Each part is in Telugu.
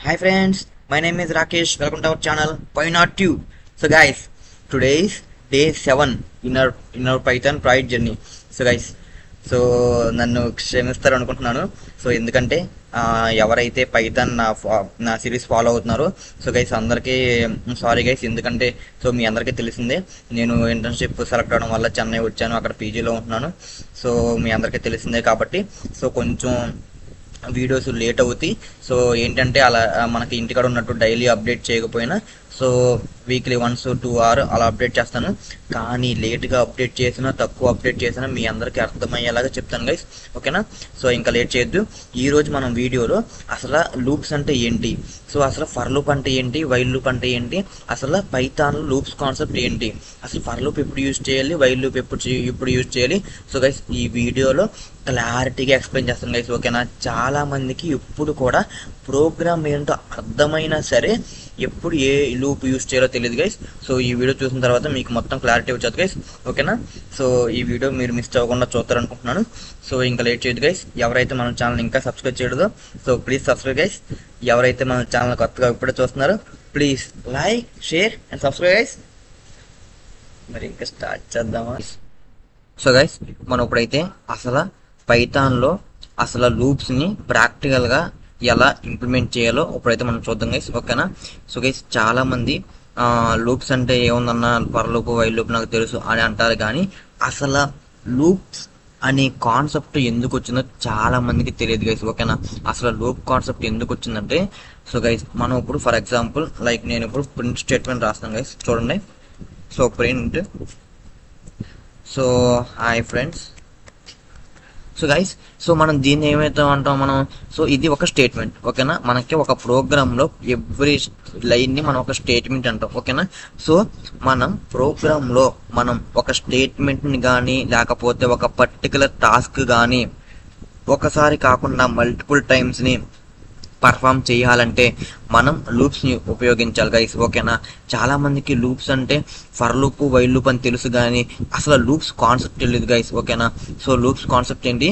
Hi friends, my name is Rakesh. Welcome to our channel Why Not Tube. So guys, today is day 7 in our Python Pride journey. So guys, నన్ను క్షమిస్తారు అనుకుంటున్నాను. సో ఎందుకంటే ఎవరైతే పైథాన్ నా సిరీస్ ఫాలో అవుతున్నారో సో గైస్ అందరికీ సారీ గైస్. ఎందుకంటే సో మీ అందరికీ తెలిసిందే, నేను ఇంటర్న్షిప్ సెలెక్ట్ అవడం వల్ల చెన్నై వచ్చాను, అక్కడ పీజీలో ఉంటున్నాను. సో మీ అందరికీ తెలిసిందే కాబట్టి సో కొంచెం వీడియోస్ లేట్ అవుతాయి. సో ఏంటంటే అలా మనకి ఇంటికాడ ఉన్నట్టు డైలీ అప్డేట్ చేయకపోయినా సో వీక్లీ 1-2 hours అలా అప్డేట్ చేస్తాను. కానీ లేట్గా అప్డేట్ చేసినా తక్కువ అప్డేట్ చేసినా మీ అందరికీ అర్థమయ్యేలాగా చెప్తాను గైస్, ఓకేనా? సో ఇంకా లేట్ చేయొద్దు. ఈరోజు మనం వీడియోలో అసలు లూప్స్ అంటే ఏంటి, సో అసలు ఫర్ లూప్ అంటే ఏంటి, వైల్ లూప్ అంటే ఏంటి, అసలు పైథాన్ లూప్స్ కాన్సెప్ట్ ఏంటి, అసలు ఫర్ లూప్ ఎప్పుడు యూజ్ చేయాలి, వైల్ లూప్ ఎప్పుడు యూజ్ చేయాలి, సో గైస్ ఈ వీడియోలో క్లారిటీగా ఎక్స్ప్లెయిన్ చేస్తాను గైస్, ఓకేనా? చాలా మందికి ఎప్పుడు కూడా ప్రోగ్రామ్ ఏంటో అర్థమైనా సరే ఎప్పుడు ఏ లూప్ యూజ్ చేయాలో తెలియదు గైస్. సో ఈ వీడియో చూసిన తర్వాత మీకు మొత్తం క్లారిటీ వచ్చేది గైస్, ఓకేనా? సో ఈ వీడియో మీరు మిస్ అవ్వకుండా చూస్తారనుకుంటున్నాను. సో ఇంకా లేట్ చేయదు గైస్. ఎవరైతే మన ఛానల్ ఇంకా సబ్స్క్రైబ్ చేయలేదో సో ప్లీజ్ సబ్స్క్రైబ్ గైస్. ఎవరైతే మన ఛానల్ కొత్తగా ఇప్పుడే చూస్తున్నారో please like, share and subscribe guys. మరి ఇంకా స్టార్ట్ చేద్దామా? సో గైస్ మనం ఇప్పుడైతే అసలు పైథాన్లో అసలు లూప్స్ని ప్రాక్టికల్గా ఎలా ఇంప్లిమెంట్ చేయాలో ఇప్పుడైతే మనం చూద్దాం గైస్, ఓకేనా? సో గైస్ చాలామంది లూప్స్ అంటే ఏముందన్న ఫర్ లూప్, వైల్ లూప్ నాకు తెలుసు అని అంటారు, కానీ అసలు లూప్స్ అనే కాన్సెప్ట్ ఎందుకు వచ్చిందో చాలా మందికి తెలియదు గైస్, ఓకేనా? అసలు లూప్ కాన్సెప్ట్ ఎందుకు వచ్చిందంటే సో గైస్ మనం ఇప్పుడు ఫర్ ఎగ్జాంపుల్ లైక్ నేను ఇప్పుడు ప్రింట్ స్టేట్మెంట్ రాస్తాను గైస్, చూడండి. So print, so hi friends. So guys so మనం దీన్ని ఏమైతే అంటాం మనం, సో ఇది ఒక స్టేట్మెంట్, ఓకేనా? మనకి ఒక ప్రోగ్రాంలో ఎవ్రీ లైన్ని మనం ఒక స్టేట్మెంట్ అంటాం, ఓకేనా? సో మనం ప్రోగ్రాంలో మనం ఒక స్టేట్మెంట్ని కానీ లేకపోతే ఒక పర్టికులర్ టాస్క్ కానీ ఒకసారి కాకుండా మల్టిపుల్ టైమ్స్ని పర్ఫామ్ చేయాలంటే మనం లూప్స్ని ఉపయోగించాలి గైస్, ఓకేనా? చాలా మందికి లూప్స్ అంటే ఫర్ లూప్, వైల్ లూప్ అని తెలుసు, కానీ అసలు లూప్స్ కాన్సెప్ట్ తెలియదు గైస్, ఓకేనా? సో లూప్స్ కాన్సెప్ట్ ఏంటి,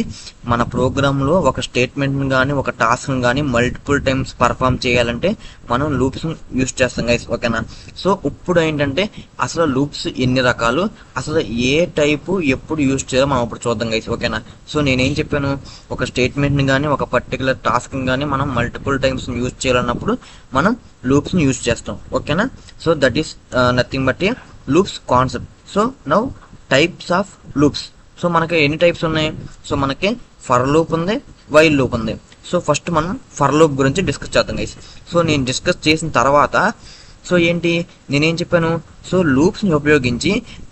మన ప్రోగ్రాంలో ఒక స్టేట్మెంట్ని కానీ ఒక టాస్క్ని కానీ మల్టిపుల్ టైమ్స్ పర్ఫామ్ చేయాలంటే మనం లూప్స్ని యూజ్ చేస్తాం గైస్, ఓకేనా? సో ఇప్పుడు ఏంటంటే అసలు లూప్స్ ఎన్ని రకాలు, అసలు ఏ టైపు ఎప్పుడు యూజ్ చేయాలో మనం ఇప్పుడు చూద్దాం గైస్, ఓకేనా? సో నేనేం చెప్పాను, ఒక స్టేట్మెంట్ని కానీ ఒక పర్టికులర్ టాస్క్ని కానీ మనం మల్టిపుల్ టైమ్స్ యూజ్ చేయాలన్నప్పుడు మనం లూప్స్ని యూజ్ చేస్తాం, ఓకేనా? So that is nothing but A loops concept. So now types of loops. So మనకి ఎన్ని టైప్స్ ఉన్నాయి, సో మనకి ఫర్ లూప్ ఉంది, వైల్ లూప్ ఉంది. సో ఫస్ట్ మనం ఫర్ లూప్ గురించి డిస్కస్ చేద్దాం గైస్. సో నేను డిస్కస్ చేసిన తర్వాత సో ఏంటి నేనేం చెప్పాను, సో లూప్స్ని ఉపయోగించి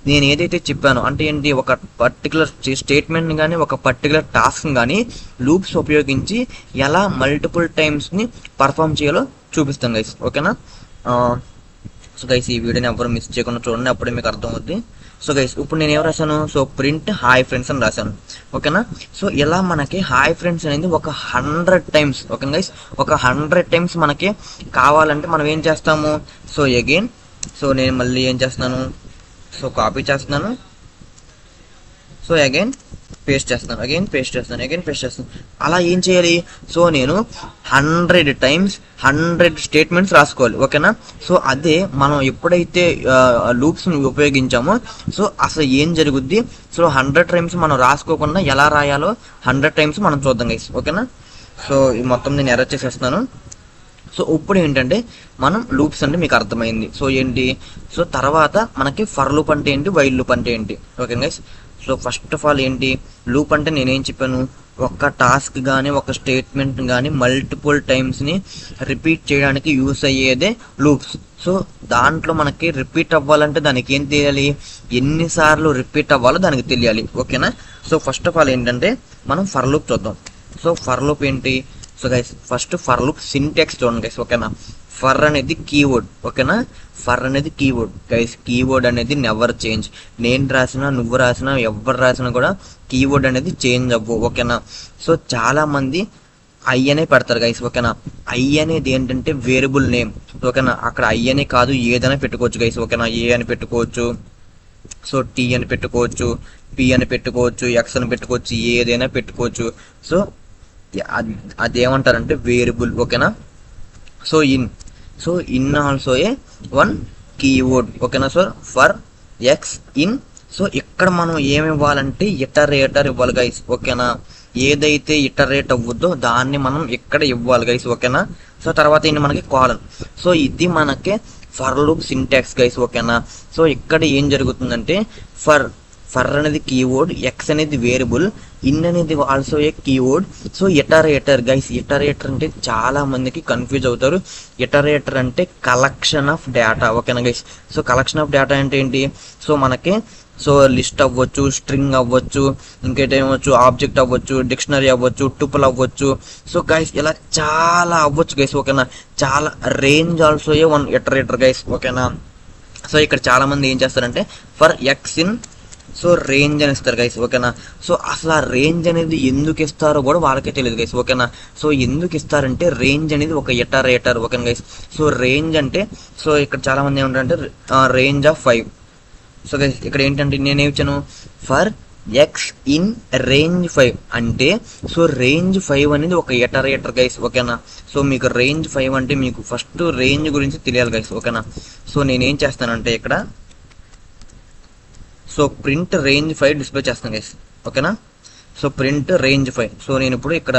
నేను ఏదైతే చెప్పానో అంటే ఏంటి, ఒక పర్టికులర్ స్టేట్మెంట్ని కానీ ఒక పర్టికులర్ టాస్క్ని కానీ లూప్స్ ఉపయోగించి ఎలా మల్టిపుల్ టైమ్స్ని పర్ఫామ్ చేయాలో చూపిస్తాను గైస్, ఓకేనా? సో గైస్ ఈ వీడియోని ఎవరు మిస్ చేయకుండా చూడండి, అప్పుడే మీకు అర్థమవుద్ది. సో గైస్ ఇప్పుడు నేను ఏం రాశాను, సో ప్రింట్ హాయ్ ఫ్రెండ్స్ అని రాశాను, ఓకేనా? సో ఇలా మనకి హాయ్ ఫ్రెండ్స్ అనేది ఒక 100 times, ఓకే గైస్? ఒక 100 times మనకి కావాలంటే మనం ఏం చేస్తాము, సో అగైన్ సో నేను మళ్ళీ ఏం చేస్తున్నాను, సో కాపీ చేస్తున్నాను, సో అగైన్ పేస్ట్ చేస్తున్నాను, అగైన్ పేస్ట్ చేస్తాను, అగైన్ పేస్ట్ చేస్తాను. అలా ఏం చేయాలి, సో నేను 100 times 100 స్టేట్మెంట్స్ రాసుకోవాలి, ఓకేనా? సో అదే మనం ఎప్పుడైతే లూప్స్ని ఉపయోగించామో సో అసలు ఏం జరుగుద్ది, సో 100 times మనం రాసుకోకుండా ఎలా రాయాలో 100 times మనం చూద్దాం గైస్, ఓకేనా? సో ఇది మొత్తం నేను ఎర్రర్ చేసేస్తున్నాను. సో ఇప్పుడు ఏంటంటే మనం లూప్స్ అంటే మీకు అర్థమైంది. సో ఏంటి, సో తర్వాత మనకి ఫర్ లూప్ అంటే ఏంటి, వైల్ లూప్ అంటే ఏంటి, okay guys? So first of all ఏంటి లూప్ అంటే నేనేం చెప్పాను, ఒక టాస్క్ కానీ ఒక స్టేట్మెంట్ కానీ మల్టిపుల్ టైమ్స్ని రిపీట్ చేయడానికి యూస్ అయ్యేదే లూప్స్. సో దాంట్లో మనకి రిపీట్ అవ్వాలంటే దానికి ఏం తెలియాలి, ఎన్నిసార్లు రిపీట్ అవ్వాలో దానికి తెలియాలి, ఓకేనా? సో ఫస్ట్ ఆఫ్ ఆల్ ఏంటంటే మనం ఫర్ లూప్ చూద్దాం. సో ఫర్ లూప్ ఏంటి, so guys first for loop syntax చూడండి గైస్, ఓకేనా? ఫర్ అనేది కీవర్డ్, ఓకేనా? ఫర్ అనేది కీవర్డ్ గైస్, కీవర్డ్ అనేది నెవర్ చేంజ్. నేను రాసినా నువ్వు రాసినా ఎవరు రాసినా కూడా కీవర్డ్ అనేది చేంజ్ అవ్వు, ఓకేనా? సో చాలా మంది ఐ అనే పెడతారు గైస్, ఓకేనా? ఐ అనేది ఏంటంటే వేరియబుల్ నేమ్, ఓకేనా? అక్కడ ఐ అనే కాదు ఏదైనా పెట్టుకోవచ్చు గైస్, ఓకేనా? ఏ అని పెట్టుకోవచ్చు, సో టీ అని పెట్టుకోవచ్చు, పి అని పెట్టుకోవచ్చు, ఎక్స్ అని పెట్టుకోవచ్చు, ఏదైనా పెట్టుకోవచ్చు. సో అదేమంటారంటే వేరియబుల్, ఓకేనా? So in also a one keyword, ఓకేనా sir, for x in. So ఇక్కడ మనం ఏమి ఇవ్వాలంటే ఇటరేటర్ ఇవ్వాలి గైస్, ఓకేనా. ఏదైతే ఇటరేట్ అవ్వద్దో దాన్ని మనం ఇక్కడ ఇవ్వాలి గైస్, ఓకేనా. సో తర్వాత ఏంటి మనకి కాలన్. సో ఇది మనకి ఫర్ లూప్ సింటాక్స్ గైస్, ఓకేనా. సో ఇక్కడ ఏం జరుగుతుందంటే ఫర్ అనేది కీవర్డ్, ఎక్స్ అనేది వేరియబుల్, ఇన్ అనేది also a keyword. So iterator guys, iterator అంటే చాలా మందికి కన్ఫ్యూజ్ అవుతారు. ఇటరేటర్ అంటే కలెక్షన్ ఆఫ్ డేటా, ఓకేనా guys. So collection of data అంటే ఏంటి, సో మనకి సో లిస్ట్ అవ్వచ్చు, స్ట్రింగ్ అవ్వచ్చు, ఇంకేటేమవచ్చు, ఆబ్జెక్ట్ అవ్వచ్చు, డిక్షనరీ అవ్వచ్చు, టుపుల్ అవ్వచ్చు. సో గైస్ ఇలా చాలా అవ్వచ్చు గైస్, ఓకేనా. చాలా range also a one iterator guys, ఓకేనా. సో ఇక్కడ చాలా మంది ఏం చేస్తారంటే for x in so range అని ఇస్తారు గైస్, ఓకేనా. సో అసలు ఆ రేంజ్ అనేది ఎందుకు ఇస్తారో కూడా వాళ్ళకే తెలియదు గైస్, ఓకేనా. సో ఎందుకు ఇస్తారంటే రేంజ్ అనేది ఒక ఇటరేటర్, ఓకేనా గైస్. సో రేంజ్ అంటే సో ఇక్కడ చాలా మంది ఏమంటారంటే రేంజ్ ఆఫ్ 5. సో గైస్ ఇక్కడ ఏంటంటే నేనేమి ఇచ్చాను, ఫర్ ఎక్స్ ఇన్ రేంజ్ 5 అంటే సో రేంజ్ 5 అనేది ఒక ఇటరేటర్ గైస్, ఓకేనా. సో మీకు రేంజ్ 5 అంటే మీకు ఫస్ట్ రేంజ్ గురించి తెలియాలి గైస్, ఓకేనా. సో నేనేం చేస్తానంటే ఇక్కడ సో ప్రింట్ రేంజ్ 5 డిస్ప్లే చేస్తాను గైస్, ఓకేనా. So print range 5. సో నేను ఇప్పుడు ఇక్కడ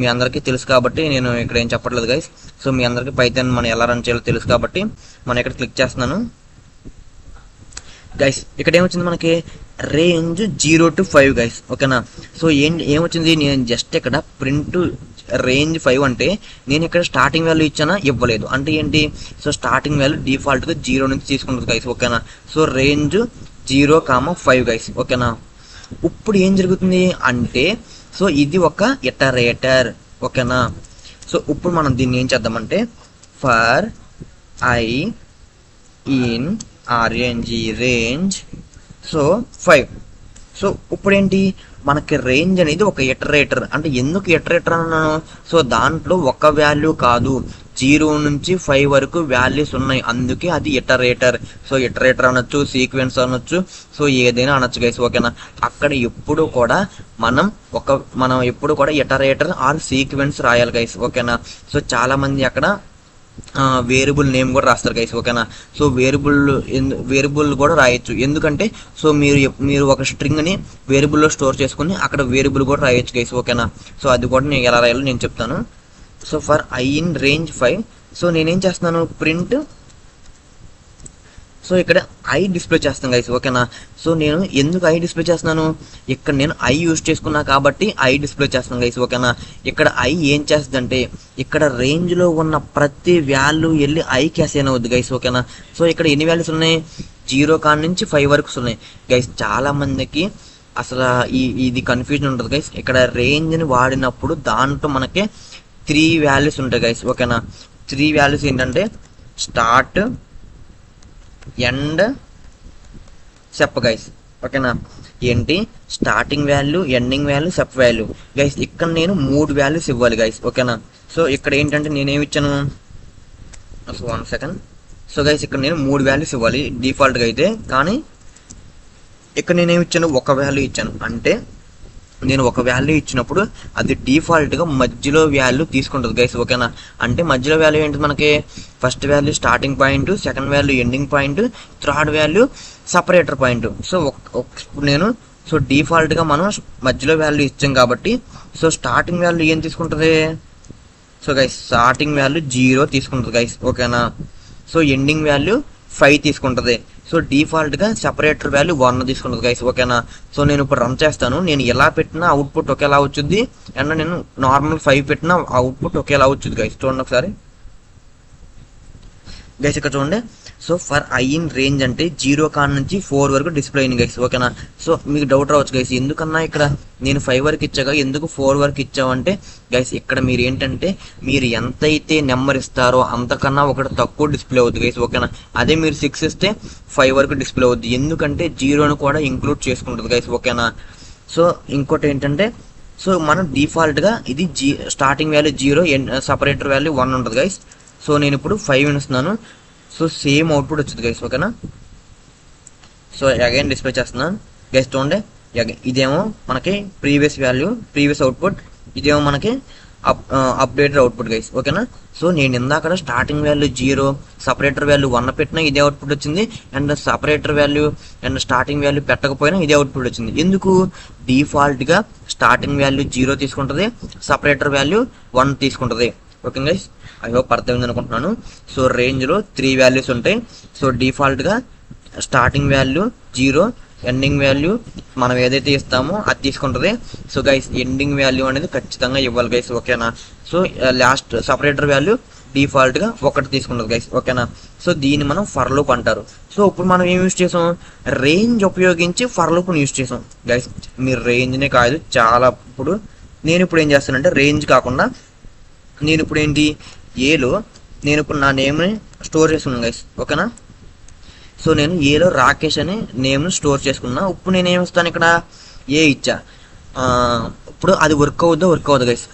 మీ అందరికీ తెలుసు కాబట్టి నేను ఇక్కడ ఏం చెప్పట్లేదు గైస్. సో మీ అందరికీ పైథాన్ మనం ఎలా రన్ చేయాలో తెలుసు కాబట్టి మనం ఇక్కడ క్లిక్ చేస్తున్నాను గైస్. ఇక్కడ ఏమొచ్చింది మనకి రేంజ్ 0 to 5 గైస్, ఓకేనా. సో ఏమొచ్చింది, నేను జస్ట్ ఇక్కడ ప్రింట్ రేంజ్ 5 అంటే నేను ఇక్కడ స్టార్టింగ్ వాల్యూ ఇచ్చానా, ఇవ్వలేదు. అంటే ఏంటి, సో స్టార్టింగ్ వాల్యూ డిఫాల్ట్గా 0 నుంచి తీసుకుంటుంది గైస్, ఓకేనా. సో రేంజ్ 0,5 గైస్, ఓకేనా. ఇప్పుడు ఏం జరుగుతుంది అంటే సో ఇది ఒక ఇటరేటర్, ఓకేనా. సో ఇప్పుడు మనం దీన్ని ఏం చేద్దామంటే for I in range so 5. So ఇప్పుడు ఏంటి మనకి రేంజ్ అనేది ఒక ఇటరేటర్. అంటే ఎందుకు ఇటరేటర్ అన్నాను, సో దాంట్లో ఒక వాల్యూ కాదు 0 నుంచి 5 వరకు వాల్యూస్ ఉన్నాయి, అందుకే అది ఇటరేటర్. సో ఇటరేటర్ అనొచ్చు, సీక్వెన్స్ అనొచ్చు, సో ఏదైనా అనొచ్చు గైస్, ఓకేనా. అక్కడ ఎప్పుడు కూడా మనం ఎప్పుడు కూడా ఇటరేటర్ ఆర్ సీక్వెన్స్ రాయాలి గైస్, ఓకేనా. సో చాలా మంది అక్కడ వేరియబుల్ నేమ్ కూడా రాస్తారు గైస్, ఓకేనా. సో వేరియబుల్ కూడా రాయొచ్చు, ఎందుకంటే సో మీరు ఒక స్ట్రింగ్ ని వేరియబుల్లో స్టోర్ చేసుకుని అక్కడ వేరియబుల్ కూడా రాయొచ్చు గైస్, ఓకేనా. సో అది కూడా నేను ఎలా రాయాలో నేను చెప్తాను. So for I in range 5 so నేనేం చేస్తున్నాను ప్రింట్ సో ఇక్కడ ఐ డిస్ప్లే చేస్తాను గైస్, ఓకేనా. సో నేను ఎందుకు ఐ డిస్ప్లే చేస్తున్నాను, ఇక్కడ నేను ఐ యూజ్ చేసుకున్నా కాబట్టి ఐ డిస్ప్లే చేస్తాను గైస్, ఓకేనా. ఇక్కడ ఐ ఏం చేస్తుందంటే ఇక్కడ రేంజ్ లో ఉన్న ప్రతి వాల్యూ వెళ్ళి ఐకి అసైన్ అవుద్ది గైస్, ఓకేనా. సో ఇక్కడ ఎన్ని వాల్యూస్ ఉన్నాయి, 0 కాడ నుంచి 5 వరకు ఉన్నాయి గైస్. చాలా మందికి అసలు ఇది కన్ఫ్యూజన్ ఉంటుంది గైస్. ఇక్కడ రేంజ్ ని వాడినప్పుడు దాంట్లో మనకి 3 వాల్యూస్ ఉంటాయి గైస్, ఓకేనా. 3 వాల్యూస్ ఏంటంటే స్టార్ట్, ఎండ్, సెప్ గైస్, ఓకేనా. ఏంటి starting value, ending value, step value guys. ఇక్కడ నేను 3 వాల్యూస్ ఇవ్వాలి గైస్, ఓకేనా. సో ఇక్కడ ఏంటంటే నేనేమి ఇచ్చాను, సో 1 సెకండ్. సో గైస్ ఇక్కడ నేను 3 వాల్యూస్ ఇవ్వాలి డిఫాల్ట్గా అయితే, కానీ ఇక్కడ నేనేమి ఇచ్చాను, ఒక వాల్యూ ఇచ్చాను. అంటే నేను ఒక వాల్యూ ఇచ్చినప్పుడు అది డిఫాల్ట్గా మధ్యలో వాల్యూ తీసుకుంటుంది గైస్, ఓకేనా. అంటే మధ్యలో వాల్యూ ఏంటి మనకి, first value starting point, second value ending point, third value separator point. So నేను సో డిఫాల్ట్గా మనం మధ్యలో వాల్యూ ఇచ్చాం కాబట్టి సో స్టార్టింగ్ వాల్యూ ఏం తీసుకుంటుంది, సో గైస్ స్టార్టింగ్ వాల్యూ 0 తీసుకుంటుంది గైస్, ఓకేనా. సో ఎండింగ్ వాల్యూ 5 తీసుకుంటుంది. సో డిఫాల్ట్గా సెపరేటర్ వాల్యూ 1 తీసుకుంటుంది గైస్, ఓకేనా. సో నేను ఇప్పుడు రన్ చేస్తాను, నేను ఎలా పెట్టినా అవుట్పుట్ ఒకేలా వచ్చింది, అండ్ నేను నార్మల్ 5 పెట్టినా అవుట్పుట్ ఒకేలా వచ్చింది గైస్. చూడండి ఒకసారి గైస్, ఇక్కడ చూడండి. So for I in range అంటే 0 కాడ నుంచి 4 వరకు డిస్ప్లే అయింది గైస్, ఓకేనా. సో మీకు డౌట్ రావచ్చు గైస్, ఎందుకన్నా ఇక్కడ నేను 5 వరకు ఇచ్చాక ఎందుకు 4 వరకు ఇచ్చావంటే గైస్ ఇక్కడ మీరు ఏంటంటే మీరు ఎంతైతే నెంబర్ ఇస్తారో అంతకన్నా ఒకటి తక్కువ డిస్ప్లే అవుతుంది గైస్, ఓకేనా. అదే మీరు 6 ఇస్తే 5 వరకు డిస్ప్లే అవుద్ది, ఎందుకంటే 0ను కూడా ఇంక్లూడ్ చేసుకుంటుంది గైస్, ఓకేనా. సో ఇంకోటి ఏంటంటే సో మనం డిఫాల్ట్గా ఇది స్టార్టింగ్ వాల్యూ 0, సపరేటర్ వాల్యూ 1 ఉంటుంది గైస్. సో నేను ఇప్పుడు 5 ఇస్తున్నాను, సో సేమ్ అవుట్పుట్ వచ్చింది గైస్, ఓకేనా. సో అగైన్ డిస్ప్లే చేస్తున్నాను గైస్, చూడండి. ఇదేమో మనకి ప్రీవియస్ వాల్యూ, ప్రీవియస్ అవుట్పుట్, ఇదేమో మనకి అప్డేటెడ్ అవుట్పుట్ గైస్, ఓకేనా. సో నేను ఇందాక స్టార్టింగ్ వాల్యూ 0, సపరేటర్ వాల్యూ 1 పెట్టినా ఇదే అవుట్పుట్ వచ్చింది, and separator value and starting value పెట్టకపోయినా ఇదే అవుట్పుట్ వచ్చింది. ఎందుకు? డిఫాల్ట్ గా స్టార్టింగ్ వాల్యూ 0 తీసుకుంటది, సపరేటర్ వాల్యూ 1 తీసుకుంటది. ఓకే గైస్, ఐ హోప్ అర్థమైంది అనుకుంటున్నాను. సో రేంజ్ లో 3 వాల్యూస్ ఉంటాయి. సో డిఫాల్ట్ గా స్టార్టింగ్ వాల్యూ 0, ఎండింగ్ వాల్యూ మనం ఏదైతే ఇస్తామో అది తీసుకుంటది. సో గైస్ ఎండింగ్ వాల్యూ అనేది ఖచ్చితంగా ఇవ్వాలి గైస్, ఓకేనా. So last separator value default గా 1 తీసుకుంటది గైస్, ఓకేనా. సో దీన్ని మనం ఫర్ లూప్ అంటారు. సో ఇప్పుడు మనం ఏం యూజ్ చేసాం? రేంజ్ ఉపయోగించి ఫర్ లూప్ యూజ్ చేసాం గైస్. మీరు రేంజ్నే కాదు చాలా. ఇప్పుడు నేను ఇప్పుడు ఏం చేస్తానంటే రేంజ్ కాకుండా నేను ఇప్పుడు ఏంటి ఏలో నేను ఇప్పుడు నా నేమ్ని స్టోర్ చేసుకున్నాను గైస్, ఓకేనా. సో నేను ఏలో రాకేష్ అని నేమ్ను స్టోర్ చేసుకున్నా. ఇప్పుడు నేను ఏమిస్తాను ఇక్కడ ఏ ఇచ్చా. ఇప్పుడు అది వర్క్ అవుద్దా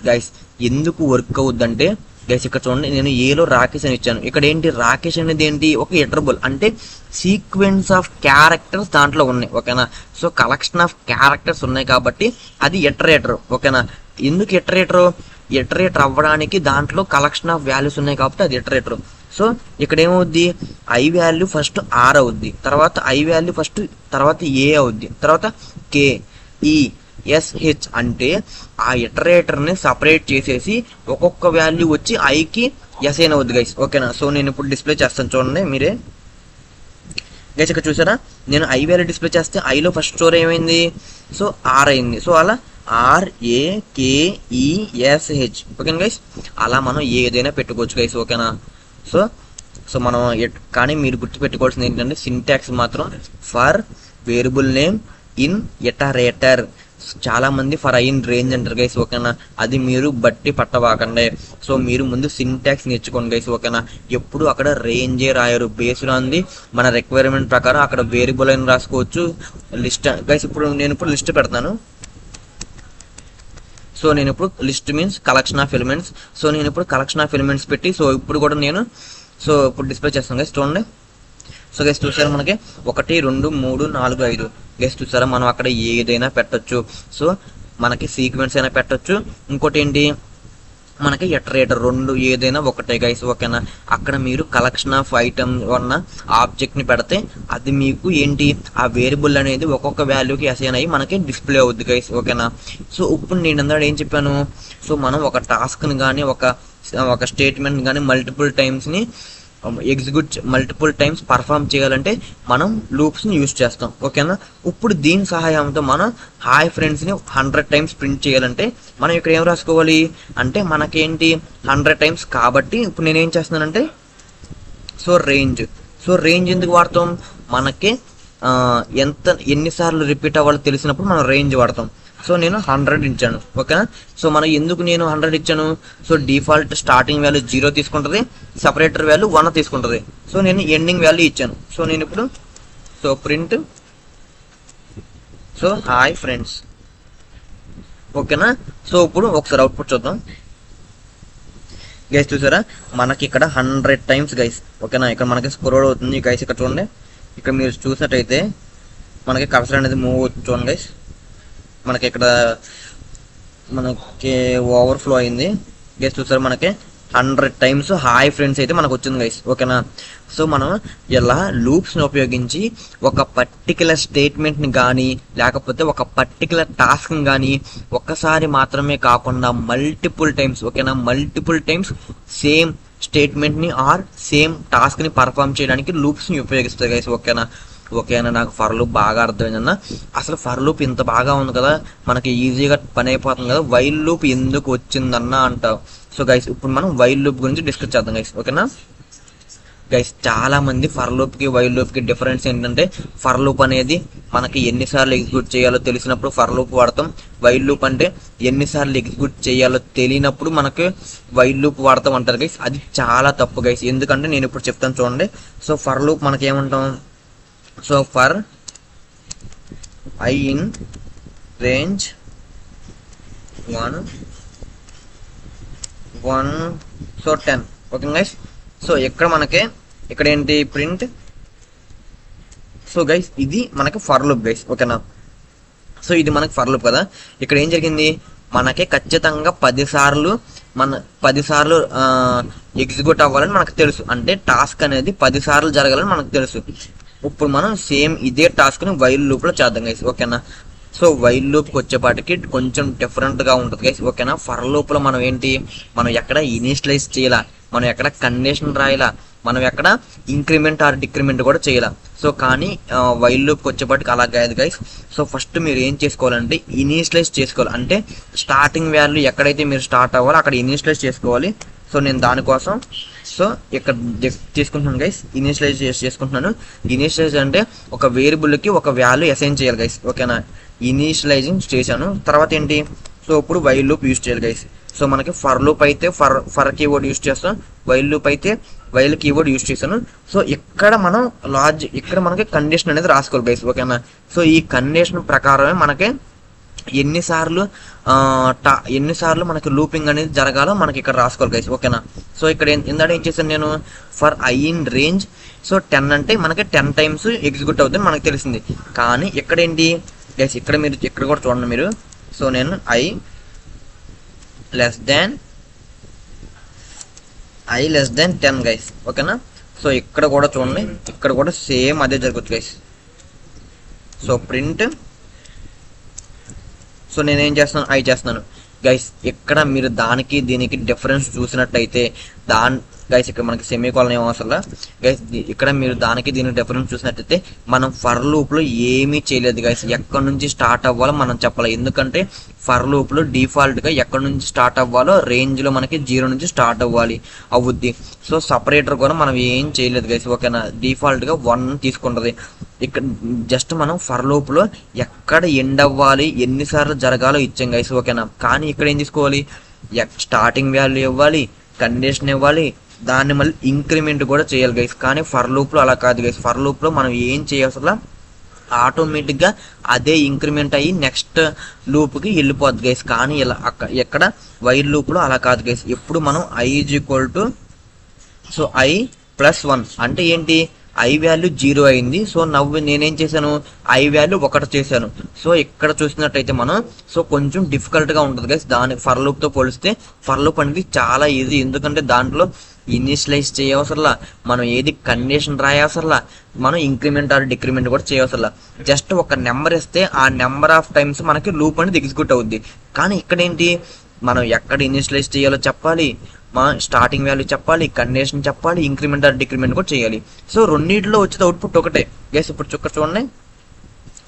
గైస్ ఎందుకు వర్క్ అవుద్దంటే గైస్ ఇక్కడ చూడండి, నేను ఏలో రాకేష్ అని ఇచ్చాను. ఇక్కడ ఏంటి రాకేష్ అనేది ఏంటి? ఒక ఇటరబుల్, అంటే సీక్వెన్స్ ఆఫ్ క్యారెక్టర్స్ దాంట్లో ఉన్నాయి, ఓకేనా. సో కలెక్షన్ ఆఫ్ క్యారెక్టర్స్ ఉన్నాయి కాబట్టి అది ఇటరేటర్, ఓకేనా. ఎందుకు ఇటరేటర్ అవ్వడానికి దాంట్లో కలెక్షన్ ఆఫ్ వాల్యూస్ ఉన్నాయి కాబట్టి అది ఇటరేటర్. సో ఇక్కడ ఏమవుద్ది? ఐ వాల్యూ ఫస్ట్ ఆర్ అవుద్ది, తర్వాత ఐ వాల్యూ ఫస్ట్ తర్వాత ఏ అవుద్ది, తర్వాత కే ఈ ఎస్హెచ్ అంటే ఆ ఇటరేటర్ని సపరేట్ చేసేసి ఒక్కొక్క వాల్యూ వచ్చి ఐకి ఎస్ఐన్ అవుద్ది గైస్, ఓకేనా. సో నేను ఇప్పుడు డిస్ప్లే చేస్తాను చూడండి మీరే గైస్. ఇక్కడ చూసారా, నేను ఐ వాల్యూ డిస్ప్లే చేస్తే ఐలో ఫస్ట్ స్టోర్ ఏమైంది? సో ఆర్ అయింది. సో అలా RAKESH, ఓకేనా గైస్. అలా మనం ఏదైనా పెట్టుకోవచ్చు గైస్, ఓకేనా. సో మనం కానీ మీరు గుర్తుపెట్టుకోవాల్సింది ఏంటంటే సింటాక్స్ మాత్రం for variable name in iterator. చాలా మంది ఫర్ ఐ ఇన్ రేంజ్ అంటారు గైస్, ఓకేనా. అది మీరు బట్టి పట్టవాకండి. సో మీరు ముందు సింటాక్స్ నేర్చుకోండి గైస్, ఓకేనా. ఎప్పుడు అక్కడ రేంజే రాయరు, బేస్డ్ ఆన్ ది మన రిక్వైర్మెంట్ ప్రకారం అక్కడ వేరియబుల్ అని రాసుకోవచ్చు, లిస్ట్ గైస్. ఇప్పుడు నేను లిస్ట్ పెడతాను. సో నేను ఇప్పుడు list means collection of elements. So నేను ఇప్పుడు కలెక్షన్ ఆఫ్ ఎలిమెంట్స్ పెట్టి సో ఇప్పుడు కూడా నేను ఇప్పుడు డిస్ప్లే చేస్తాను గైస్ చూడండి. సో గైస్ చూసారా, మనకి 1 2 3 4 5 గైస్ చూసారా, మనం అక్కడ ఏదైనా పెట్టొచ్చు. సో మనకి సీక్వెన్స్ అయినా పెట్టొచ్చు, ఇంకోటి ఏంటి మనకి ఇటరేటర్ 2 ఏదైనా ఒకటే గైస్, ఓకేనా. అక్కడ మీరు కలెక్షన్ ఆఫ్ ఐటమ్ ఉన్న ఆబ్జెక్ట్ ని పెడితే అది మీకు ఏంటి ఆ వేరియబుల్ అనేది ఒక్కొక్క వాల్యూకి అసైన్ అయ్యి మనకి డిస్ప్లే అవుద్ది గైస్, ఓకేనా. సో ఇప్పుడు నేను అందరూ ఏం చెప్పాను? సో మనం ఒక టాస్క్ ని కానీ ఒక స్టేట్మెంట్ కానీ మల్టిపుల్ టైమ్స్ పర్ఫామ్ చేయాలంటే మనం లూప్స్ ని యూజ్ చేస్తాం, ఓకేనా. ఇప్పుడు దీని సహాయంతో మనం హాయ్ ఫ్రెండ్స్ ని 100 టైమ్స్ ప్రింట్ చేయాలంటే మనం ఇక్కడ ఏం రాసుకోవాలి అంటే మనకేంటి 100 టైమ్స్ కాబట్టి ఇప్పుడు నేనేం చేస్తున్నానంటే రేంజ్ ఎందుకు వాడతాం? మనకి ఎన్నిసార్లు రిపీట్ అవ్వాలో తెలిసినప్పుడు మనం రేంజ్ వాడతాం. సో నేను 100 ఇచ్చాను, ఓకేనా. సో మనం ఎందుకు నేను 100 ఇచ్చాను? సో డిఫాల్ట్ స్టార్టింగ్ వాల్యూ 0 తీసుకుంటుంది, సపరేటర్ వాల్యూ 1 తీసుకుంటుంది. సో నేను ఎండింగ్ వాల్యూ ఇచ్చాను. సో నేను ఇప్పుడు ప్రింట్ హాయ్ ఫ్రెండ్స్, ఓకేనా. సో ఇప్పుడు ఒకసారి అవుట్పుట్ చూద్దాం గైస్. చూసారా, మనకి ఇక్కడ 100 టైమ్స్ గైస్, ఓకేనా. ఇక్కడ మనకి స్క్రోల్ అవుతుంది గైస్. ఇక్కడ చూడండి, ఇక్కడ మీరు చూసినట్టయితే మనకి కర్సర్ అనేది మూవ్ అవుతుంది చూడండి గైస్. మనకి ఇక్కడ ఓవర్ఫ్లో అయింది గైస్. చూసారా, మనకి 100 టైమ్స్ హాయ్ ఫ్రెండ్స్ అయితే మనకు వచ్చింది గైస్, ఓకేనా. సో మనం ఇలా లూప్స్ని ఉపయోగించి ఒక పర్టికులర్ స్టేట్మెంట్ని కానీ లేకపోతే ఒక పర్టికులర్ టాస్క్ని కానీ ఒక్కసారి మాత్రమే కాకుండా మల్టిపుల్ టైమ్స్, ఓకేనా, మల్టిపుల్ టైమ్స్ సేమ్ స్టేట్మెంట్ని ఆర్ సేమ్ టాస్క్ని పర్ఫామ్ చేయడానికి లూప్స్ని ఉపయోగిస్తాయి గైస్, ఓకేనా. ఓకేనా, నాకు ఫర్ లూప్ బాగా అర్థమైందన్న. అసలు ఫర్ లూప్ ఇంత బాగా ఉంది కదా, మనకి ఈజీగా పని అయిపోతుంది కదా, వైల్ లూప్ ఎందుకు వచ్చిందన్న అంటావు. సో గైస్ ఇప్పుడు మనం వైల్ లూప్ గురించి డిస్కస్ చేద్దాం గైస్, ఓకేనా. గైస్ చాలా మంది ఫర్ లూప్ కి వైల్ లూప్ కి డిఫరెన్స్ ఏంటంటే ఫర్ లూప్ అనేది మనకి ఎన్నిసార్లు ఎగ్జిక్యూట్ చేయాలో తెలిసినప్పుడు ఫర్ లూప్ వాడతాం. వైల్ లూప్ అంటే ఎన్నిసార్లు ఎగ్జిక్యూట్ చేయాలో తెలియనప్పుడు మనకి వైల్ లూప్ వాడతాం అంటారు గైస్. అది చాలా తప్పు గైస్, ఎందుకంటే నేను ఇప్పుడు చెప్తాను చూడండి. సో ఫర్ లూప్ మనకి ఏమంటాం? So for I in range 1 so 10, okay guys. So ఇక్కడ మనకి ఇక్కడ ఏంటి ప్రింట్. సో గైస్ ఇది మనకి ఫర్ లూప్ గైస్, ఓకేనా. సో ఇది మనకి ఫర్ లూప్ కదా. ఇక్కడ ఏం జరిగింది, మనకి ఖచ్చితంగా 10 సార్లు మన 10 సార్లు ఎగ్జిక్యూట్ అవ్వాలని మనకు తెలుసు. అంటే టాస్క్ అనేది 10 సార్లు జరగాలని మనకు తెలుసు. ఇప్పుడు మనం సేమ్ ఇదే టాస్క్ని వైల్ లూప్లో చేద్దాం గైస్, ఓకేనా. సో వైల్ లూప్కి వచ్చేపాటికి కొంచెం డిఫరెంట్గా ఉంటుంది గైస్, ఓకేనా. ఫర్ లూప్లో మనం ఏంటి, మనం ఎక్కడ ఇనిషియలైజ్ చేయాల, మనం ఎక్కడ కండిషన్ రాయాల, మనం ఎక్కడ ఇంక్రిమెంట్ ఆర్ డిక్రిమెంట్ కూడా చేయాల. సో కానీ వైల్ లూప్కి వచ్చేపాటికి అలా కాదు గైస్. సో ఫస్ట్ మీరు ఏం చేసుకోవాలంటే ఇనిషియలైజ్ చేసుకోవాలి. అంటే స్టార్టింగ్ వాల్యూ ఎక్కడైతే మీరు స్టార్ట్ అవ్వాలో అక్కడ ఇనిషియలైజ్ చేసుకోవాలి. సో నేను దానికోసం సో ఇక్కడ తీసుకుంటున్నాను గైస్, ఇనిషియలైజ్ చేసుకుంటున్నాను. ఇనిషియలైజ్ అంటే ఒక వేరియబుల్కి ఒక వాల్యూ అసైన్ చేయాలి గైస్, ఓకేనా. ఇనిషియలైజింగ్ చేశాను. తర్వాత ఏంటి, సో ఇప్పుడు వైల్ లూప్ యూజ్ చేయాలి గైస్. సో మనకి ఫర్ లూప్ అయితే ఫర్ కీవర్డ్ యూజ్ చేస్తాం, వైల్ లూప్ అయితే వైల్ కీవర్డ్ యూజ్ చేశాను. సో ఇక్కడ మనం ఇక్కడ మనకి కండిషన్ అనేది రాసుకోవాలి గైస్, ఓకేనా. సో ఈ కండిషన్ ప్రకారమే మనకి ఎన్నిసార్లు మనకి లూపింగ్ అనేది జరగాలో మనకి ఇక్కడ రాసుకోవాలి గైస్, ఓకేనా. సో ఇక్కడ ఇందాక ఏం చేశాను నేను, for I in range, so 10 అంటే మనకి 10 టైమ్స్ ఎగ్జిక్యూట్ అవుతుంది మనకు తెలిసింది. కానీ ఇక్కడ ఏంటి గైస్, ఇక్కడ మీరు ఇక్కడ కూడా చూడండి మీరు. సో నేను ఐ లెస్ దెన్ 10 గైస్, ఓకేనా. సో ఇక్కడ కూడా చూడండి, ఇక్కడ కూడా సేమ్ అదే జరుగుతుంది గైస్. సో ప్రింట్, సో నేనేం చేస్తున్నాను, ఐ చేస్తున్నాను గైస్. ఇక్కడ మీరు దానికి దీనికి డిఫరెన్స్ చూసినట్టయితే గైస్ ఇక్కడ మనకి సెమీకోలన్ ఏమో అసలు గైస్. ఇక్కడ మీరు దానికి దీనికి డిఫరెన్స్ చూసినట్టయితే మనం ఫర్ లూప్లో ఏమీ చేయలేదు గైస్. ఎక్కడి నుంచి స్టార్ట్ అవ్వాలో మనం చెప్పాలి. ఎందుకంటే ఫర్ లూప్లో డిఫాల్ట్గా ఎక్కడి నుంచి స్టార్ట్ అవ్వాలో రేంజ్లో మనకి 0 నుంచి స్టార్ట్ అవుద్ది. సో సపరేటర్ కూడా మనం ఏం చేయలేదు గైస్, ఓకేనా. డిఫాల్ట్గా 1 తీసుకుంటుంది. ఇక్కడ జస్ట్ మనం ఫర్ లూప్లో ఎక్కడ ఎండ్ అవ్వాలి, ఎన్నిసార్లు జరగాలో ఇచ్చాం గైస్, ఓకేనా. కానీ ఇక్కడ ఏం తీసుకోవాలి, స్టార్టింగ్ వాల్యూ ఇవ్వాలి, కండిషన్ ఇవ్వాలి, దాన్ని మళ్ళీ ఇంక్రిమెంట్ కూడా చేయాలి గైస్. కానీ ఫర్ లూప్లో అలా కాదు గైస్. ఫర్ లూప్లో మనం ఏం చేయాల్సిన ఆటోమేటిక్గా అదే ఇంక్రిమెంట్ అయ్యి నెక్స్ట్ లూప్కి వెళ్ళిపోద్ది గైస్. కానీ ఇలా ఎక్కడ వైల్ లూప్లో అలా కాదు గైస్. ఎప్పుడు మనం I is equal to so I plus 1 అంటే ఏంటి, ఐ వాల్యూ 0 అయింది. సో నేనేం చేశాను, ఐ వాల్యూ 1 చేశాను. సో ఇక్కడ చూసినట్టయితే మనం సో కొంచెం డిఫికల్ట్గా ఉంటుంది గైస్ దాని ఫర్ లూప్తో పోలిస్తే. ఫర్ లూప్ అనేది చాలా ఈజీ, ఎందుకంటే దాంట్లో ఇనిషియలైజ్ చేయవసరలా, మనం ఏది కండిషన్ రాయవసరలా, మనం ఇంక్రిమెంట్ ఆర్ డిక్రిమెంట్ కూడా చేయవసరలా. జస్ట్ ఒక నెంబర్ ఇస్తే ఆ నెంబర్ ఆఫ్ టైమ్స్ మనకి లూప్ అనేది ఎగ్జిక్యూట్ అవుద్ది. కానీ ఇక్కడ ఏంటి, మనం ఎక్కడ ఇనిషియలైజ్ చేయాలో చెప్పాలి, స్టార్టింగ్ వాల్యూ చెప్పాలి, కండిషన్ చెప్పాలి, ఇంక్రిమెంట్ ఆర్ డిక్రిమెంట్ కూడా చేయాలి. సో రెండింటిలో వచ్చేది అవుట్పుట్ ఒకటే గైస్. ఇప్పుడు చూడండి,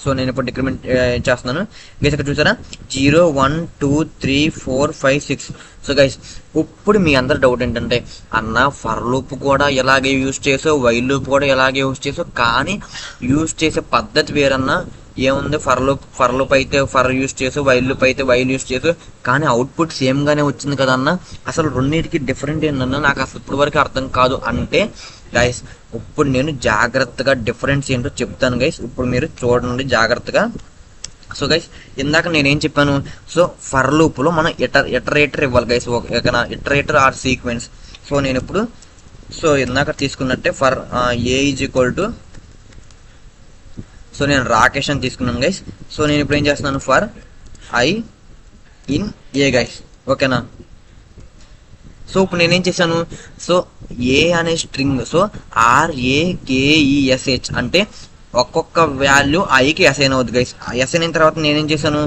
సో నేను ఇప్పుడు డిక్రిమెంట్ చేస్తున్నాను గైస్. ఇక్కడ చూసారా 0 1 2 3 4 5 6. సో గైస్ ఇప్పుడు మీ అందరి డౌట్ ఏంటంటే, అన్న ఫర్ లూప్ కూడా ఎలాగే యూజ్ చేసావు, వైల్ లూప్ కూడా ఎలాగే యూజ్ చేసావు, కానీ యూజ్ చేసే పద్ధతి వేరన్నా ఏముంది. ఫర్ లూప్ అయితే ఫర్ యూజ్ చేసావు, వైల్ లూప్ అయితే వైల్ యూజ్ చేసావు, కానీ అవుట్పుట్ సేమ్ గానే వచ్చింది కదా అన్న. అసలు రెండింటికి డిఫరెంట్ ఏంటన్నా నాకు అసలు ఇప్పటి వరకు అర్థం కాదు అంటే గైస్, ఇప్పుడు నేను జాగ్రత్తగా డిఫరెన్స్ ఏంటో చెప్తాను గైస్. ఇప్పుడు మీరు చూడండి జాగ్రత్తగా. సో గైస్ ఇందాక నేనేం చెప్పాను, సో ఫర్ లూప్లో మనం ఇటరేటర్ ఇవ్వాలి guys, iterator or sequence. So నేను ఇప్పుడు సో ఇందాక తీసుకున్నట్టే for a is equal to, so నేను రాకేష్ అని తీసుకున్నాను గైస్. సో నేను ఇప్పుడు ఏం చేస్తున్నాను, for I in a guys, ఓకేనా. సో ఇప్పుడు నేనేం చేశాను, సో ఏ అనే స్ట్రింగ్, సో RAKESH అంటే ఒక్కొక్క వాల్యూ ఐకి అసైన్ అవుతుంది గైస్. అసైన్ అయిన తర్వాత నేనేం చేశాను,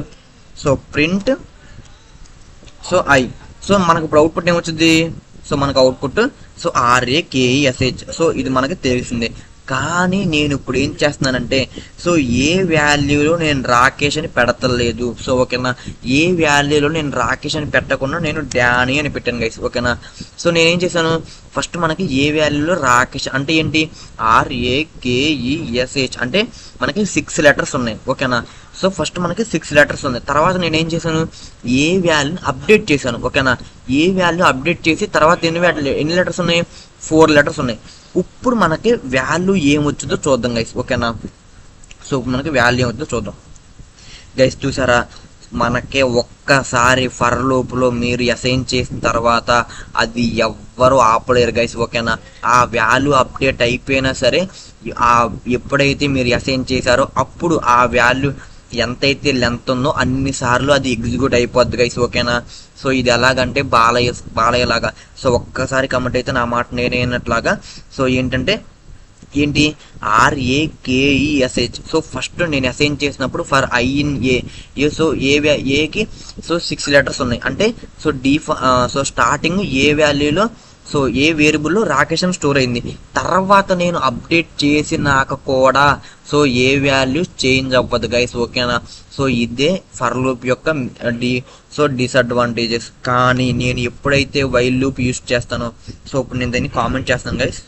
so print so I. So మనకు ఇప్పుడు అవుట్పుట్ ఏమొచ్చింది, సో మనకు అవుట్పుట్ సో RAKESH. సో ఇది మనకి తెలిసిందే. కానీ నేను ఇప్పుడు ఏం చేస్తున్నానంటే, సో ఏ వాల్యూలో నేను రాకేష్ అని పెడతలేదు. సో ఓకేనా, ఏ వాల్యూలో నేను రాకేష్ అని పెట్టకుండా నేను డానీ అని పెట్టాను గైస్, ఓకేనా. సో నేనేం చేశాను, ఫస్ట్ మనకి ఏ వాల్యూలో రాకేష్ అంటే ఏంటి, RAKESH అంటే మనకి 6 లెటర్స్ ఉన్నాయి, ఓకేనా. సో ఫస్ట్ మనకి 6 లెటర్స్ ఉన్నాయి. తర్వాత నేనేం చేశాను, ఏ వాల్యూని అప్డేట్ చేశాను, ఓకేనా. ఏ వాల్యూ అప్డేట్ చేసి తర్వాత ఎన్ని లెటర్స్ ఉన్నాయి, 4 లెటర్స్ ఉన్నాయి. ఇప్పుడు మనకి వాల్యూ ఏమొచ్చిందో చూద్దాం గైస్, ఓకేనా. సో మనకి వాల్యూ ఏమొచ్చిందో చూద్దాం గైస్. చూసారా, మనకి ఒక్కసారి ఫర్ లూప్లో మీరు అసైన్ చేసిన తర్వాత అది ఎవ్వరు ఆపలేరు గైస్, ఓకేనా. ఆ వాల్యూ అప్డేట్ అయిపోయినా సరే ఎప్పుడైతే మీరు అసైన్ చేశారో అప్పుడు ఆ వాల్యూ ఎంతైతే లెంత్ ఉందో అన్ని సార్లు అది ఎగ్జిక్యూట్ అయిపోద్ది గైస్, ఓకేనా. సో ఇది ఎలాగంటే బాలయ్య లాగా. సో ఒక్కసారి కమెంట్ అయితే నా మాట నేనైనట్లాగా. సో ఏంటంటే ఏంటి RAKESH. సో ఫస్ట్ నేను అసైన్ చేసినప్పుడు for I in a. So ఏకి సో 6 లెటర్స్ ఉన్నాయి అంటే సో సో స్టార్టింగ్ ఏ వాల్యూలో సో ఏ వేరియబుల్లో రాకేష్ అని స్టోర్ అయింది. తర్వాత నేను అప్డేట్ చేసినాక కూడా సో ఏ వాల్యూ చేంజ్ అవ్వదు గైస్, ఓకేనా. సో ఇదే ఫర్ లూప్ యొక్క డిసడ్వాంటేజెస్. కానీ నేను ఎప్పుడైతే వైల్ లూప్ యూజ్ చేస్తానో సో ఇప్పుడు నేను దాన్ని కామెంట్ చేస్తాను గైస్.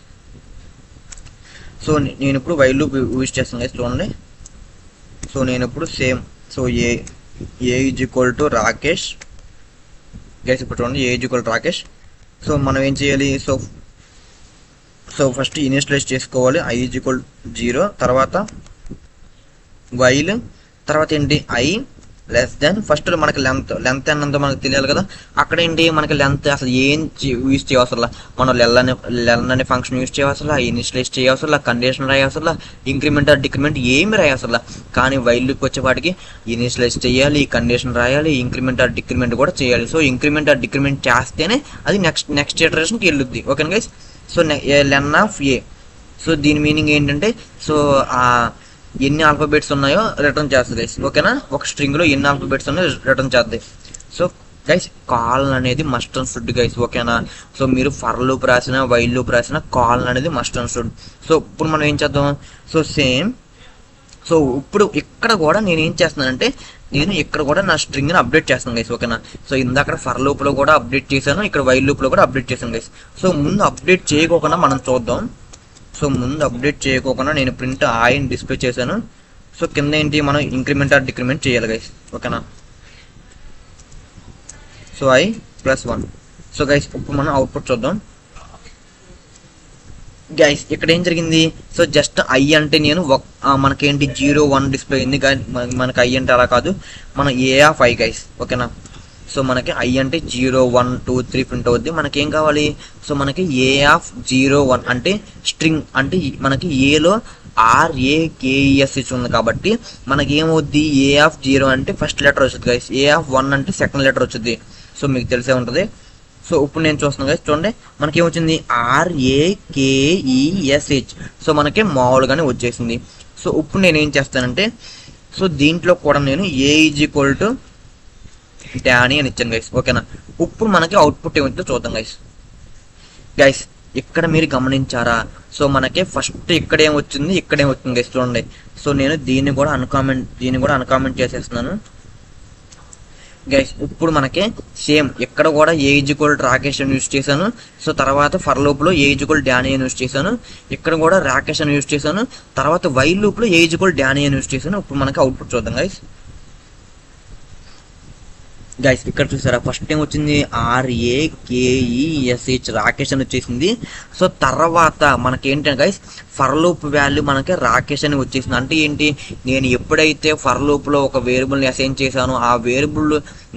సో నేను ఇప్పుడు వైల్ లూప్ యూజ్ చేస్తాను గైస్, చూడండి. సో నేను ఇప్పుడు same so a is equal to Rakesh guys. ఇప్పుడు చూడండి a is equal to Rakesh. So మనం ఏం చేయాలి, సో ఫస్ట్ ఇనిషియలైజ్ చేసుకోవాలి I ఈజ్ ఈక్వల్ 0, తర్వాత వైల్, తర్వాత ఏంటి I లెస్ దెన్, ఫస్ట్ మనకి లెంత్ అన్నంత మనకు తెలియాలి కదా. అక్కడ ఏంటి మనకి లెంత్ అసలు ఏం యూజ్ చేయవసరం, మనం లెన్ అనే ఫంక్షన్ యూజ్ చేయవసరం, ఇనిషియలైజ్ చేయవసరం, కండిషన్ రాయవసరం, ఇంక్రిమెంట్ ఆర్ డిక్రిమెంట్ ఏమి రాయవసరం. కానీ వైల్ లూప్కి వచ్చేపాటికి ఇనిషియలైజ్ చేయాలి, కండిషన్ రాయాలి, ఇంక్రిమెంట్ ఆర్ డిక్రిమెంట్ కూడా చేయాలి. సో ఇంక్రిమెంట్ ఆర్ డిక్రిమెంట్ చేస్తేనే అది నెక్స్ట్ ఇటరేషన్కి వెళ్ళుద్ది, ఓకేనా guys. So len of a. So దీని మీనింగ్ ఏంటంటే సో ఎన్ని ఆల్ఫాబెట్స్ ఉన్నాయో రిటర్న్ చేస్తుంది గైస్, ఓకేనా. ఒక స్ట్రింగ్లో ఎన్ని ఆల్ఫాబెట్స్ ఉన్నాయో రిటర్న్ చేద్దాయి. సో గైస్ కాల్ అనేది మస్ట్ అండ్ షుడ్ గైస్, ఓకేనా. సో మీరు ఫర్ లూప్ రాసినా వైల్ లూప్ రాసినా కాల్ అనేది మస్ట్ అండ్ షుడ్. సో ఇప్పుడు మనం ఏం చేద్దాం, సో సేమ్. సో ఇప్పుడు ఇక్కడ కూడా నేను ఏం చేస్తున్నానంటే నేను ఇక్కడ కూడా నా స్ట్రింగ్ని అప్డేట్ చేస్తాను గైస్, ఓకేనా. సో ఇందాక ఫర్ లూప్లో కూడా అప్డేట్ చేశాను, ఇక్కడ వైల్ లూప్లో కూడా అప్డేట్ చేశాను గైస్. సో ముందు అప్డేట్ చేయకోకుండా మనం చూద్దాం. సో ముందు అప్డేట్ చేయకోకుండా నేను ప్రింట్ ఐని డిస్ప్లే చేశాను. సో కింద ఏంటి మనం ఇంక్రిమెంట్ ఆర్ డిక్రిమెంట్ చేయాలి గైస్, ఓకేనా. So I+1. సో గైస్ ఇప్పుడు మనం అవుట్పుట్ చూద్దాం గైస్. ఇక్కడ ఏం జరిగింది, సో జస్ట్ I అంటే నేను మనకేంటి 0 1 డిస్ప్లే అయింది, కానీ మనకి I అంటే అలా కాదు, మన A ఆఫ్ I గైస్, ఓకేనా. సో మనకి I అంటే 0 1 2 3 ప్రింట్ అవుద్ది. మనకేం కావాలి, సో మనకి A ఆఫ్ 0 1 అంటే స్ట్రింగ్ అంటే మనకి ఏలో RAKESH ఉంది కాబట్టి మనకి ఏమవుద్ది A ఆఫ్ 0 అంటే ఫస్ట్ లెటర్ వచ్చింది గైస్, A ఆఫ్ 1 అంటే సెకండ్ లెటర్ వచ్చింది. సో మీకు తెలిసే ఉంటుంది. సో ఇప్పుడు నేను చూస్తున్నాను గైస్, చూడండి మనకి ఏమొచ్చింది RAKESH. సో మనకి మామూలుగానే వచ్చేసింది. సో ఇప్పుడు నేను ఏం చేస్తానంటే సో దీంట్లో కూడా నేను A is equal to Danny అని ఇచ్చాను గైస్, ఓకేనా. ఇప్పుడు మనకి అవుట్పుట్ ఏమిటో చూద్దాం గైస్. ఇక్కడ మీరు గమనించారా, సో మనకి ఫస్ట్ ఇక్కడ ఏమొచ్చింది ఇక్కడ ఏమొచ్చింది గైస్, చూడండి. సో నేను దీన్ని కూడా అన్కామెంట్ చేసేస్తున్నాను గైస్. ఇప్పుడు మనకి సేమ్ ఇక్కడ కూడా ఏ ఈజ్ ఈక్వల్ టు రాకేష్ అని యూజ్ చేశాను. సో తర్వాత ఫర్ లూప్లో ఏ ఈజ్ ఈక్వల్ డానీ అని యూజ్ చేశాను, ఇక్కడ కూడా రాకేష్ అని యూజ్ చేశాను, తర్వాత వైల్ లూప్లో ఏ ఈజ్ ఈక్వల్ డానీ అని యూజ్ చేశాను. ఇప్పుడు మనకి అవుట్పుట్ చూద్దాం గైస్. ఇక్కడ చూసారా ఫస్ట్ ఏం వచ్చింది RAKESH రాకేష్ అని వచ్చేసింది. సో తర్వాత మనకేంటంటే గైస్ ఫర్ లూప్ వాల్యూ మనకి రాకేష్ అని వచ్చేసింది. అంటే ఏంటి, నేను ఎప్పుడైతే ఫర్ లూప్లో ఒక వేరియబుల్ని అసైన్ చేశానో ఆ వేరియబుల్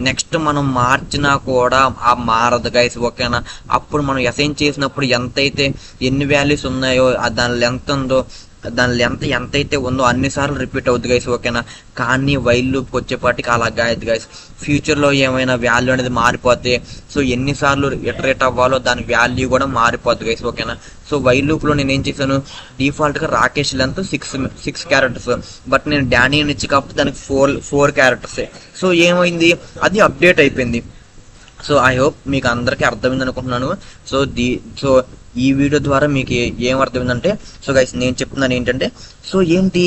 నెక్స్ట్ మనం మార్చినా కూడా మారదు గైస్, ఓకేనా. అప్పుడు మనం అసైన్ చేసినప్పుడు ఎంతైతే ఎన్ని వాల్యూస్ ఉన్నాయో దాని లెంత్ ఉందో దాని లెంత్ ఎంతైతే ఉందో అన్నిసార్లు రిపీట్ అవుద్ది గైస్, ఓకేనా. కానీ వైల్ లూప్కి వచ్చేపాటికి అలా కాదు గైస్. ఫ్యూచర్లో ఏమైనా వాల్యూ అనేది మారిపోతే సో ఎన్నిసార్లు ఇటరేట్ అవ్వాలో దాని వాల్యూ కూడా మారిపోద్ది గైస్, ఓకేనా. సో వైల్ లూప్లో నేను ఏం చేశాను, డిఫాల్ట్గా రాకేష్ లెంత్ 6 క్యారెక్టర్స్, బట్ నేను డానీ అని ఇచ్చి కాబట్టి దానికి 4 క్యారెక్టర్సే. సో ఏమైంది, అది అప్డేట్ అయిపోయింది. సో ఐ హోప్ మీకు అందరికీ అర్థమైంది అనుకుంటున్నాను. సో ఈ వీడియో ద్వారా మీకు ఏం అర్థమైందంటే సో గైస్ నేను చెప్తున్నాను ఏంటంటే సో ఏంటి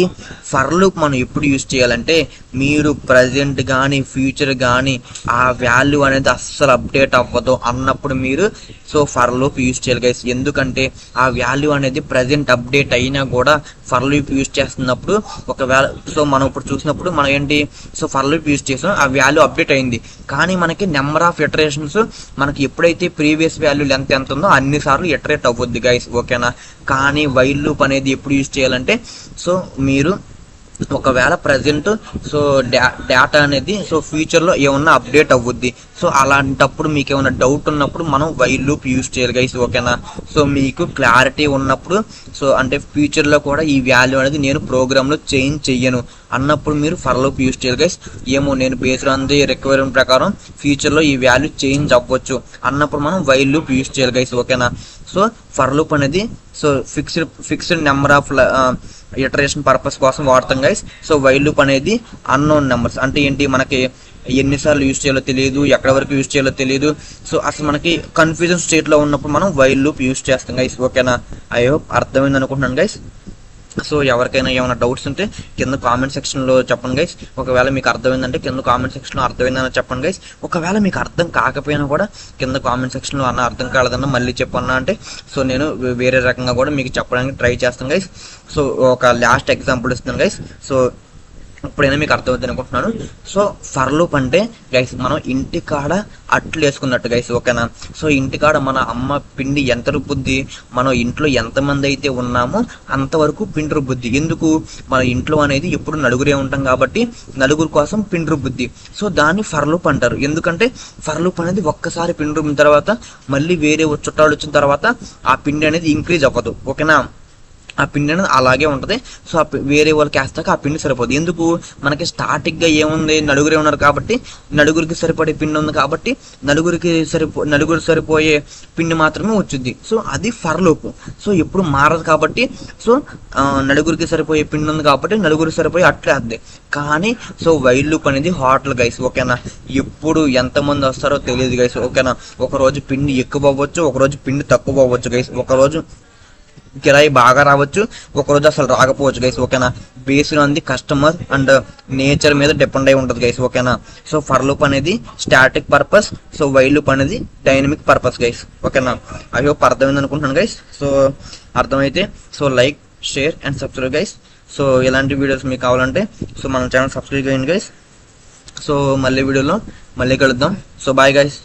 ఫర్ లూప్ మనం ఎప్పుడు యూజ్ చేయాలంటే మీరు ప్రజెంట్ కానీ ఫ్యూచర్ కానీ ఆ వాల్యూ అనేది అస్సలు అప్డేట్ అవ్వదు అన్నప్పుడు మీరు సో ఫర్ లూప్ యూజ్ చేయాలి గైస్. ఎందుకంటే ఆ వాల్యూ అనేది ప్రజెంట్ అప్డేట్ అయినా కూడా ఫర్ లూప్ యూజ్ చేస్తున్నప్పుడు ఒకవేళ సో మనం ఇప్పుడు చూసినప్పుడు మనం ఏంటి సో ఫర్ లూప్ యూజ్ చేసాం, ఆ వాల్యూ అప్డేట్ అయింది, కానీ మనకి నెంబర్ ఆఫ్ ఇటరేషన్స్ మనకి ఎప్పుడైతే ప్రీవియస్ వాల్యూ లెంత్ ఎంత ఉందో అన్నిసార్లు ఇటరేట్ అవ్వద్దు గైస్, ఓకేనా. కానీ వైల్ లూప్ అనేది ఎప్పుడు యూజ్ చేయాలంటే సో మీరు ఒకవేళ ప్రజెంట్ సో డేటా అనేది సో ఫ్యూచర్లో ఏమన్నా అప్డేట్ అవ్వుద్ది. సో అలాంటప్పుడు మీకు ఏమైనా డౌట్ ఉన్నప్పుడు మనం వైల్ లూప్ యూజ్ చేయాలి గైస్, ఓకేనా. సో మీకు క్లారిటీ ఉన్నప్పుడు సో అంటే ఫ్యూచర్లో కూడా ఈ వాల్యూ అనేది నేను ప్రోగ్రాంలో చేంజ్ చెయ్యను అన్నప్పుడు మీరు ఫర్ లూప్ యూజ్ చేయాలి గైస్. ఏమో నేను బేస్డ్ ఆన్ ది రిక్వైర్మెంట్ ప్రకారం ఫ్యూచర్లో ఈ వాల్యూ చేంజ్ అవ్వచ్చు అన్నప్పుడు మనం వైల్ లూప్ యూజ్ చేయాలి గైస్, ఓకేనా. సో ఫర్ లూప్ అనేది so fixed number of iteration purpose కోసం వాడతాం గైస్. సో వైల్ లూప్ అనేది అన్నోన్ నెంబర్స్ అంటే ఏంటి, మనకి ఎన్నిసార్లు యూజ్ చేయాలో తెలియదు, ఎక్కడ వరకు యూజ్ చేయాలో తెలియదు. సో అసలు మనకి కన్ఫ్యూజన్ స్టేట్లో ఉన్నప్పుడు మనం వైల్ లూప్ యూజ్ చేస్తాం గైస్, ఓకేనా. ఐ హోప్ అర్థమైంది అనుకుంటున్నాను గైస్. సో ఎవరికైనా ఏమైనా డౌట్స్ ఉంటే కింద కామెంట్ సెక్షన్లో చెప్పండి గైస్. ఒకవేళ మీకు అర్థమైందంటే కింద కామెంట్ సెక్షన్లో అర్థమైందని చెప్పండి గైస్. ఒకవేళ మీకు అర్థం కాకపోయినా కూడా కింద కామెంట్ సెక్షన్లో అన్న అర్థం కాలేదన్నా మళ్ళీ చెప్పన్నా అంటే సో నేను వేరే రకంగా కూడా మీకు చెప్పడానికి ట్రై చేస్తాను గైస్. సో ఒక లాస్ట్ ఎగ్జాంపుల్ ఇస్తున్నాను గైస్. సో ఇప్పుడైనా మీకు అర్థమవుతుంది అనుకుంటున్నాను. సో ఫర్ లూప్ అంటే గైస్ మనం ఇంటికాడ అట్లు వేసుకున్నట్టు గైస్, ఓకేనా. సో ఇంటికాడ మన అమ్మ పిండి ఎంత రుబ్బుద్ది, మనం ఇంట్లో ఎంతమంది అయితే ఉన్నామో అంతవరకు పిండి రుబ్బుద్ది. ఎందుకు, మన ఇంట్లో అనేది ఎప్పుడు నలుగురే ఉంటాం కాబట్టి నలుగురు కోసం పిండి రుబ్బుద్ది. సో దాన్ని ఫర్ లూప్ అంటారు. ఎందుకంటే ఫర్ లూప్ అనేది ఒక్కసారి పిండి రుబ్బిన తర్వాత మళ్ళీ వేరే చుట్టాలు వచ్చిన తర్వాత ఆ పిండి అనేది ఇంక్రీజ్ అవ్వదు, ఓకేనా. ఆ పిండి అనేది అలాగే ఉంటుంది. సో వేరే వాళ్ళకి వేస్తాక ఆ పిండి సరిపోదు. ఎందుకు, మనకి స్టార్టింగ్గా ఏముంది, నలుగురే ఉన్నారు కాబట్టి నలుగురికి సరిపడే పిండి ఉంది కాబట్టి నలుగురు సరిపోయే పిండి మాత్రమే వచ్చింది. సో అది ఫర్ లూప్. సో ఎప్పుడు మారదు కాబట్టి సో నలుగురికి సరిపోయే పిండి ఉంది కాబట్టి నలుగురికి సరిపోయే అట్లేద్ది. కానీ సో వైల్ లూప్ అనేది హోటల్ గైస్, ఓకేనా. ఎప్పుడు ఎంతమంది వస్తారో తెలియదు గైస్, ఓకేనా. ఒకరోజు పిండి ఎక్కువ అవ్వచ్చు, ఒకరోజు పిండి తక్కువ అవ్వచ్చు గైస్. ఒకరోజు కిరాయి బాగా రావచ్చు, ఒకరోజు అసలు రాకపోవచ్చు గైస్, ఓకేనా. Based on the customer and nature మీద డిపెండ్ అయి ఉంటుంది గైస్, ఓకేనా. సో ఫర్ లూప్ అనేది static purpose, so while loop అనేది డైనమిక్ పర్పస్ గైస్, ఓకేనా. ఐ హోప్ అర్థమైంది అనుకుంటున్నాను గైస్. సో అర్థమైతే so like, share and subscribe guys. So ఇలాంటి వీడియోస్ మీకు కావాలంటే సో మన ఛానల్ సబ్స్క్రైబ్ చేయండి గైస్. సో మళ్ళీ వీడియోలో మళ్ళీ కలుద్దాం. So bye guys.